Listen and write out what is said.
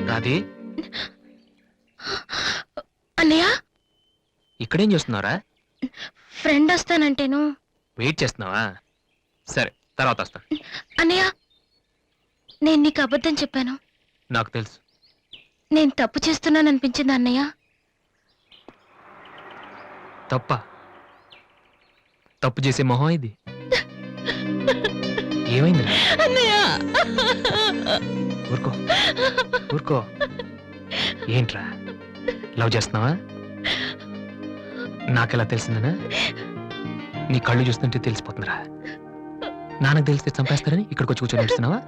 రాధే, అన్నయ్య, ఇక్కడేం చేస్తున్నావురా? ఫ్రెండ్ వస్తానంటేను. వెయిట్ చేస్తున్నావా? సరే, తర్వాత వస్తా. అన్నయ్య, నేను నీకు అబద్ధం చెప్పాను. నాకు తెలుసు. నేను తప్పు చేస్తున్నాననిపించింది అన్నయ్య. తప్ప? తప్పు చేసే మొహం ఇది. ఏమైందిరా? అన్నయ్య, ఊరుకో ఊరుకో. ఏంట్రా, లవ్ చేస్తున్నావా? నాకెలా తెలిసిందనా? నీ కళ్ళు చూస్తుంటే తెలిసిపోతుందిరా. నాన్నకు తెలిస్తే చంపేస్తారని ఇక్కడికి వచ్చి కూర్చొని ఏడుస్తున్నావా?